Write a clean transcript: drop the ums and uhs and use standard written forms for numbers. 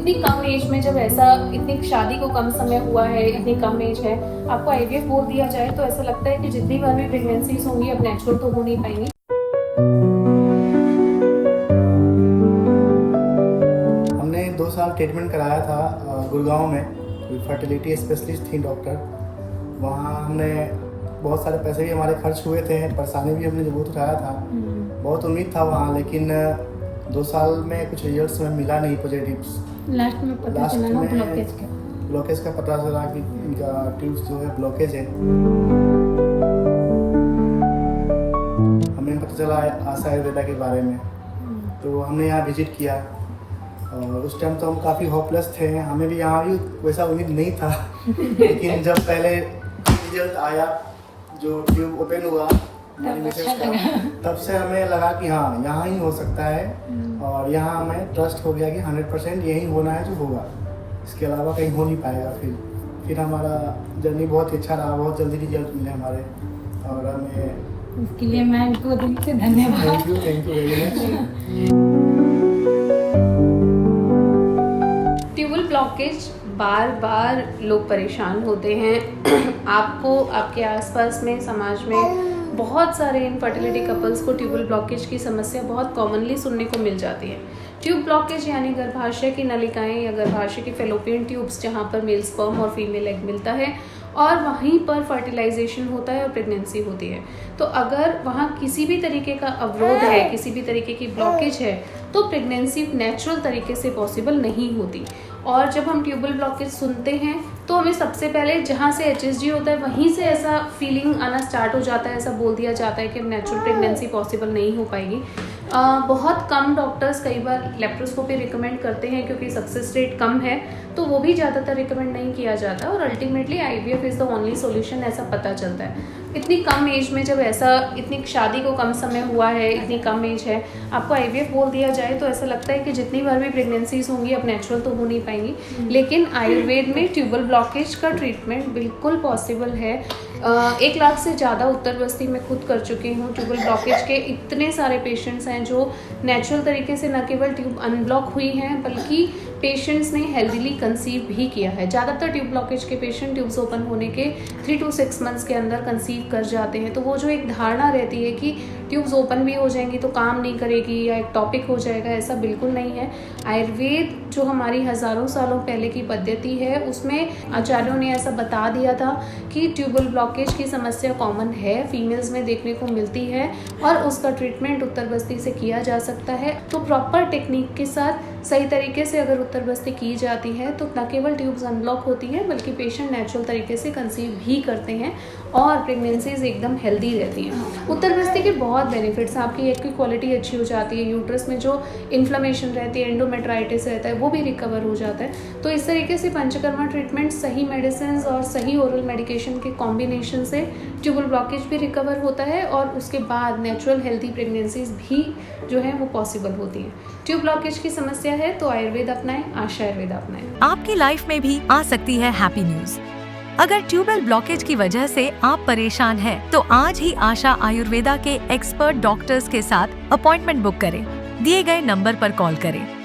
इतनी कम एज में जब ऐसा, इतनी शादी को कम समय हुआ है, इतनी कम एज है, आपको आईवीएफ बोल दिया जाए तो ऐसा लगता है कि जितनी बार भी प्रेगनेंसीज होंगी अब नेचुरल तो हो नहीं पाएंगी। हमने 2 साल ट्रीटमेंट कराया था गुड़गांव में, कोई फर्टिलिटी स्पेशलिस्ट थी डॉक्टर। वहाँ हमने बहुत सारे पैसे भी हमारे खर्च हुए थे, परेशानी भी हमने बहुत उठाया था, बहुत उम्मीद था वहाँ, लेकिन 2 साल में कुछ रिजल्ट्स में मिला नहीं पॉजिटिव्स। लास्ट में पता चला ना ब्लॉकेज का पता चला कि इनका ट्यूब्स जो है ब्लॉकेज है। हमें पता चला आशा आयुर्वेदा के बारे में, तो हमने यहाँ विजिट किया और उस टाइम तो हम काफ़ी होपलेस थे, हमें भी यहाँ भी वैसा उम्मीद नहीं था। लेकिन जब पहले रिजल्ट आया, जो ट्यूब ओपन हुआ हमारी मिसेस का, तब से हमें लगा कि हाँ यहाँ ही हो सकता है, और यहाँ हमें ट्रस्ट हो गया कि 100% यही होना है जो होगा, इसके अलावा कहीं हो नहीं पाएगा। फिर हमारा जर्नी बहुत अच्छा रहा, बहुत जल्दी रिजल्ट मिले हमारे, और हमें इसके लिए मैं इनको दिल से धन्यवाद। Thank you very much. Tubal blockage बार बार लोग परेशान होते हैं। आपको आपके आसपास में, समाज में बहुत सारे इनफर्टिलिटी कपल्स को ट्यूबल ब्लॉकेज की समस्या बहुत कॉमनली सुनने को मिल जाती है। ट्यूब ब्लॉकेज यानी गर्भाशय की नलिकाएं या गर्भाशय की फेलोपियन ट्यूब्स, जहां पर मेल स्पर्म और फीमेल एग मिलता है और वहीं पर फर्टिलाइजेशन होता है और प्रेगनेंसी होती है। तो अगर वहाँ किसी भी तरीके का अवरोध है, किसी भी तरीके की ब्लॉकेज है, तो प्रेगनेंसी नेचुरल तरीके से पॉसिबल नहीं होती। और जब हम ट्यूबल ब्लॉकेज सुनते हैं तो हमें सबसे पहले जहाँ से HSG होता है वहीं से ऐसा फीलिंग आना स्टार्ट हो जाता है, ऐसा बोल दिया जाता है कि नेचुरल प्रेगनेंसी पॉसिबल नहीं हो पाएगी। बहुत कम डॉक्टर्स कई बार लेप्रोस्कोपी रिकमेंड करते हैं क्योंकि सक्सेस रेट कम है, तो वो भी ज़्यादातर रिकमेंड नहीं किया जाता और ultimately IVF is the only solution, ऐसा पता चलता है। इतनी कम एज में जब ऐसा, इतनी शादी को कम समय हुआ है, इतनी कम एज है, आपको IVF बोल दिया जाए तो ऐसा लगता है कि जितनी बार भी प्रेगनेंसीज होंगी अब नेचुरल तो हो नहीं पाएंगी। लेकिन आयुर्वेद में ट्यूबल ब्लॉकेज का ट्रीटमेंट बिल्कुल पॉसिबल है। 1 लाख से ज़्यादा उत्तर बस्ती में खुद कर चुकी हूँ। ट्यूबल ब्लॉकेज के इतने सारे पेशेंट्स हैं जो नेचुरल तरीके से न केवल ट्यूब अनब्लॉक हुई हैं बल्कि पेशेंट्स ने हेल्दीली कंसीव भी किया है। ज़्यादातर ट्यूब ब्लॉकेज के पेशेंट ट्यूब्स ओपन होने के 3 to 6 मंथ्स के अंदर कंसीव कर जाते हैं। तो वो जो एक धारणा रहती है कि ट्यूब्स ओपन भी हो जाएंगी तो काम नहीं करेगी या एक टॉपिक हो जाएगा, ऐसा बिल्कुल नहीं है। आयुर्वेद जो हमारी हज़ारों सालों पहले की पद्धति है, उसमें आचार्यों ने ऐसा बता दिया था कि ट्यूबल ब्लॉकेज की समस्या कॉमन है, फीमेल्स में देखने को मिलती है और उसका ट्रीटमेंट उत्तर बस्ती से किया जा सकता है। तो प्रॉपर टेक्निक के साथ सही तरीके से अगर उत्तर बस्ती की जाती है तो न केवल ट्यूब्स अनब्लॉक होती हैं बल्कि पेशेंट नेचुरल तरीके से कंसीव भी करते हैं और प्रेगनेंसीज एकदम हेल्दी रहती हैं। उत्तर बस्ती के बहुत बेनिफिट्स हैं, आपकी एग की क्वालिटी अच्छी हो जाती है, यूट्रस में जो इन्फ्लेमेशन रहती है, एंडोमेट्राइटिस रहता है, वो भी रिकवर हो जाता है। तो इस तरीके से पंचकर्मा ट्रीटमेंट, सही मेडिसिन और सही ओरल मेडिकेशन के कॉम्बिनेशन से ट्यूबल ब्लॉकेज भी रिकवर होता है और उसके बाद नेचुरल हेल्दी प्रेगनेंसीज भी जो है वो पॉसिबल होती है। ट्यूब ब्लॉकेज की समस्या है तो आयुर्वेद अपनाएं, आशा आयुर्वेद अपनाएं। आपकी लाइफ में भी आ सकती है हैप्पी न्यूज। अगर ट्यूबल ब्लॉकेज की वजह से आप परेशान हैं, तो आज ही आशा आयुर्वेदा के एक्सपर्ट डॉक्टर्स के साथ अपॉइंटमेंट बुक करें। दिए गए नंबर पर कॉल करें।